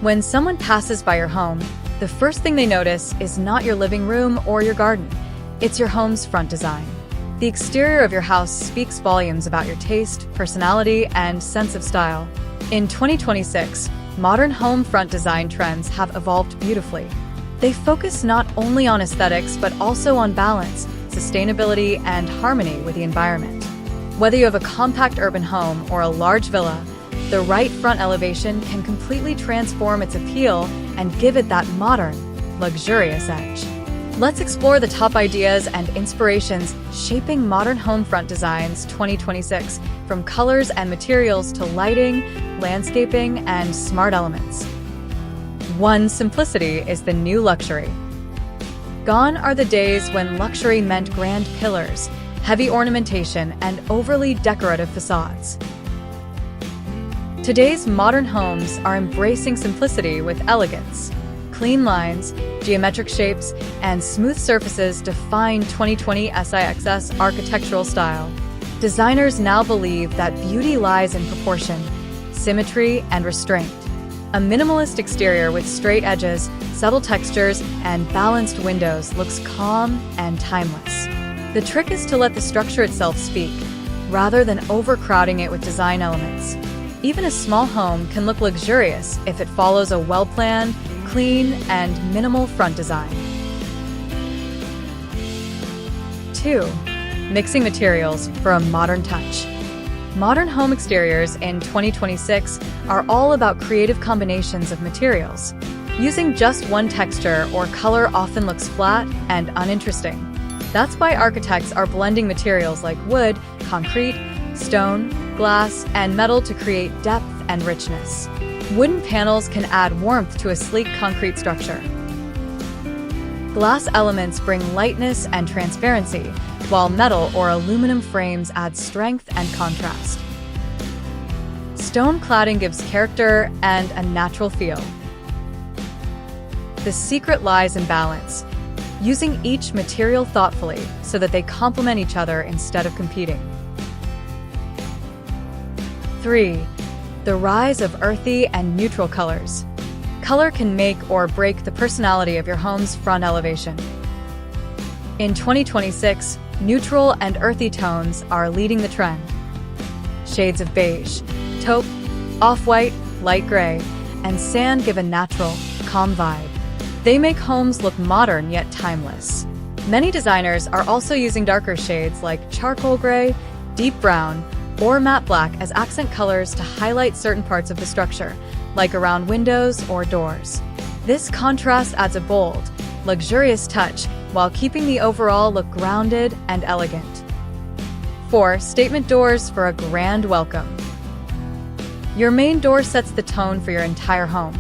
When someone passes by your home, the first thing they notice is not your living room or your garden. It's your home's front design. The exterior of your house speaks volumes about your taste, personality, and sense of style. In 2026, modern home front design trends have evolved beautifully. They focus not only on aesthetics but also on balance, sustainability, and harmony with the environment. Whether you have a compact urban home or a large villa, the right front elevation can completely transform its appeal and give it that modern, luxurious edge. Let's explore the top ideas and inspirations shaping modern home front designs 2026, from colors and materials to lighting, landscaping, and smart elements. 1. Simplicity is the new luxury. Gone are the days when luxury meant grand pillars, heavy ornamentation, and overly decorative facades. Today's modern homes are embracing simplicity with elegance. Clean lines, geometric shapes, and smooth surfaces define 2020 SIXS architectural style. Designers now believe that beauty lies in proportion, symmetry, and restraint. A minimalist exterior with straight edges, subtle textures, and balanced windows looks calm and timeless. The trick is to let the structure itself speak, rather than overcrowding it with design elements. Even a small home can look luxurious if it follows a well-planned, clean, and minimal front design. 2. Mixing materials for a modern touch. Modern home exteriors in 2026 are all about creative combinations of materials. Using just one texture or color often looks flat and uninteresting. That's why architects are blending materials like wood, concrete, stone, glass, and metal to create depth and richness. Wooden panels can add warmth to a sleek concrete structure. Glass elements bring lightness and transparency, while metal or aluminum frames add strength and contrast. Stone cladding gives character and a natural feel. The secret lies in balance, using each material thoughtfully so that they complement each other instead of competing. 3. The rise of earthy and neutral colors. Color can make or break the personality of your home's front elevation. In 2026, neutral and earthy tones are leading the trend. Shades of beige, taupe, off-white, light gray, and sand give a natural, calm vibe. They make homes look modern yet timeless. Many designers are also using darker shades like charcoal gray, deep brown, or matte black as accent colors to highlight certain parts of the structure, like around windows or doors. This contrast adds a bold, luxurious touch while keeping the overall look grounded and elegant. 4. Statement doors for a grand welcome. Your main door sets the tone for your entire home.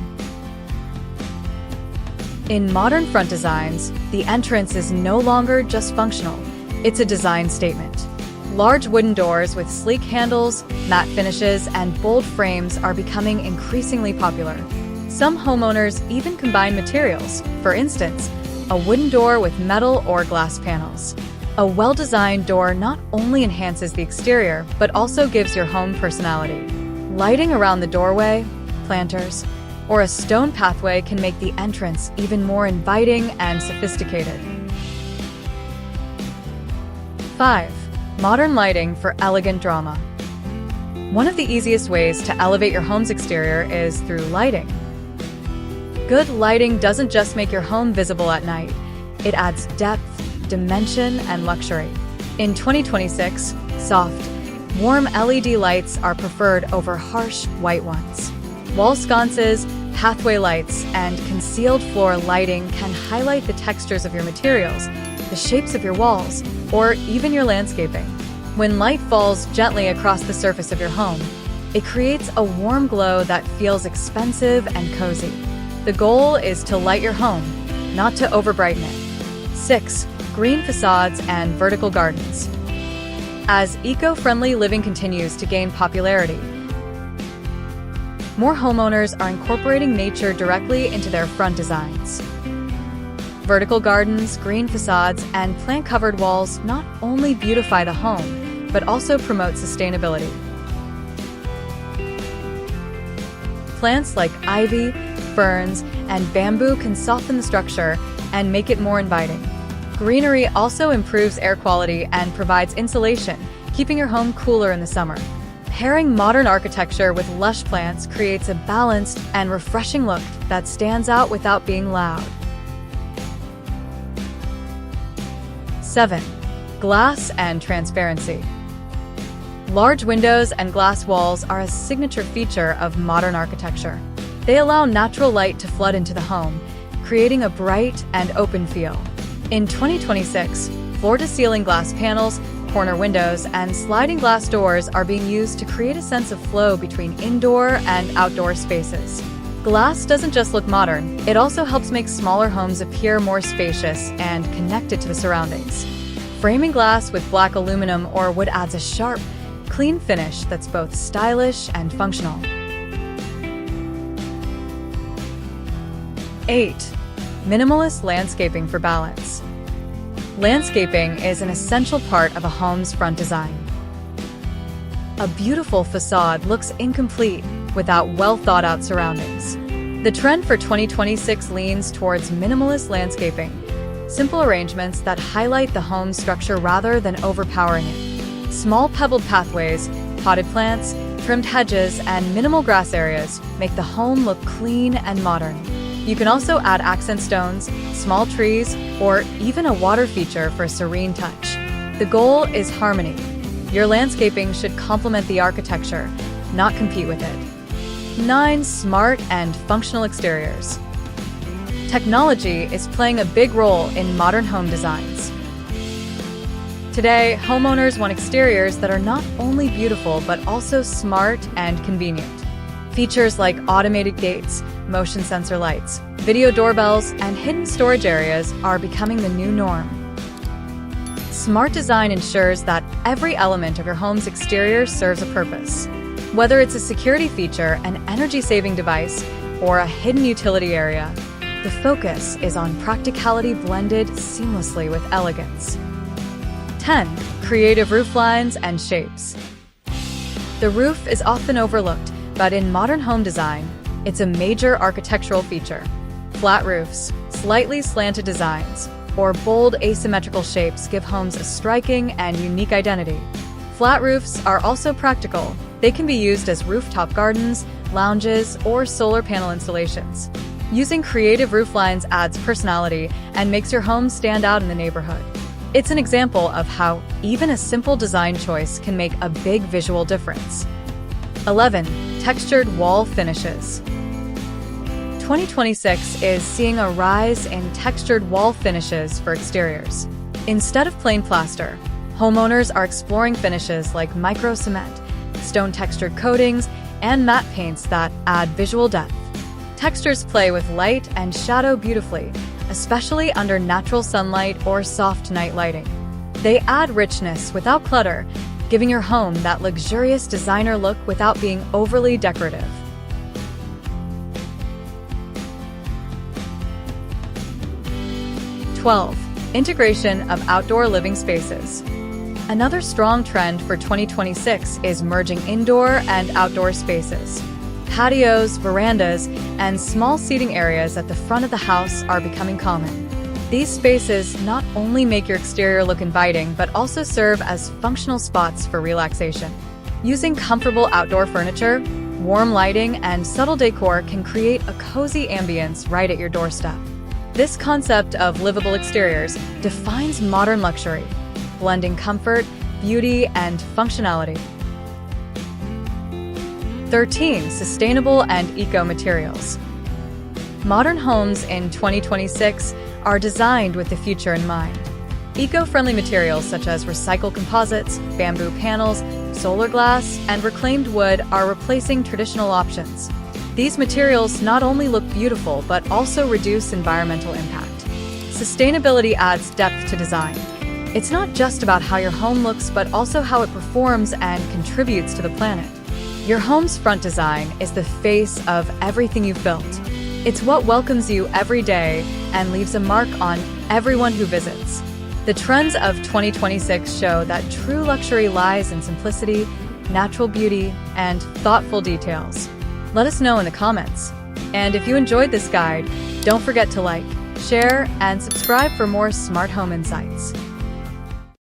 In modern front designs, the entrance is no longer just functional, it's a design statement. Large wooden doors with sleek handles, matte finishes, and bold frames are becoming increasingly popular. Some homeowners even combine materials, for instance, a wooden door with metal or glass panels. A well-designed door not only enhances the exterior, but also gives your home personality. Lighting around the doorway, planters, or a stone pathway can make the entrance even more inviting and sophisticated. 5. Modern lighting for elegant drama. One of the easiest ways to elevate your home's exterior is through lighting. Good lighting doesn't just make your home visible at night. It adds depth, dimension, and luxury. In 2026, soft, warm LED lights are preferred over harsh white ones. Wall sconces, pathway lights, and concealed floor lighting can highlight the textures of your materials, the shapes of your walls, or even your landscaping. When light falls gently across the surface of your home, it creates a warm glow that feels expensive and cozy. The goal is to light your home, not to overbrighten it. 6. Green facades and vertical gardens. As eco-friendly living continues to gain popularity, more homeowners are incorporating nature directly into their front designs. Vertical gardens, green facades, and plant-covered walls not only beautify the home, but also promote sustainability. Plants like ivy, ferns, and bamboo can soften the structure and make it more inviting. Greenery also improves air quality and provides insulation, keeping your home cooler in the summer. Pairing modern architecture with lush plants creates a balanced and refreshing look that stands out without being loud. 7. Glass and transparency. Large windows and glass walls are a signature feature of modern architecture. They allow natural light to flood into the home, creating a bright and open feel. In 2026, floor-to-ceiling glass panels, corner windows, and sliding glass doors are being used to create a sense of flow between indoor and outdoor spaces. Glass doesn't just look modern, it also helps make smaller homes appear more spacious and connected to the surroundings. Framing glass with black aluminum or wood adds a sharp, clean finish that's both stylish and functional. 8. Minimalist landscaping for balance. Landscaping is an essential part of a home's front design. A beautiful facade looks incomplete without well-thought-out surroundings. The trend for 2026 leans towards minimalist landscaping, simple arrangements that highlight the home's structure rather than overpowering it. Small pebbled pathways, potted plants, trimmed hedges, and minimal grass areas make the home look clean and modern. You can also add accent stones, small trees, or even a water feature for a serene touch. The goal is harmony. Your landscaping should complement the architecture, not compete with it. 9. Smart and functional exteriors. Technology is playing a big role in modern home designs. Today, homeowners want exteriors that are not only beautiful but also smart and convenient. Features like automated gates, motion sensor lights, video doorbells, and hidden storage areas are becoming the new norm. Smart design ensures that every element of your home's exterior serves a purpose. Whether it's a security feature, an energy-saving device, or a hidden utility area, the focus is on practicality blended seamlessly with elegance. 10. Creative roof lines and shapes. The roof is often overlooked, but in modern home design, it's a major architectural feature. Flat roofs, slightly slanted designs, or bold asymmetrical shapes give homes a striking and unique identity. Flat roofs are also practical. They can be used as rooftop gardens, lounges, or solar panel installations. Using creative roof lines adds personality and makes your home stand out in the neighborhood. It's an example of how even a simple design choice can make a big visual difference. 11. Textured wall finishes. 2026 is seeing a rise in textured wall finishes for exteriors. Instead of plain plaster, homeowners are exploring finishes like micro cement, stone-textured coatings, and matte paints that add visual depth. Textures play with light and shadow beautifully, especially under natural sunlight or soft night lighting. They add richness without clutter, giving your home that luxurious designer look without being overly decorative. #12. Integration of outdoor living spaces. Another strong trend for 2026 is merging indoor and outdoor spaces. Patios, verandas, and small seating areas at the front of the house are becoming common. These spaces not only make your exterior look inviting, but also serve as functional spots for relaxation. Using comfortable outdoor furniture, warm lighting, and subtle decor can create a cozy ambience right at your doorstep. This concept of livable exteriors defines modern luxury, blending comfort, beauty, and functionality. 13. Sustainable and eco-materials. Modern homes in 2026 are designed with the future in mind. Eco-friendly materials such as recycled composites, bamboo panels, solar glass, and reclaimed wood are replacing traditional options. These materials not only look beautiful but also reduce environmental impact. Sustainability adds depth to design. It's not just about how your home looks, but also how it performs and contributes to the planet. Your home's front design is the face of everything you've built. It's what welcomes you every day and leaves a mark on everyone who visits. The trends of 2026 show that true luxury lies in simplicity, natural beauty, and thoughtful details. Let us know in the comments. And if you enjoyed this guide, don't forget to like, share, and subscribe for more smart home insights.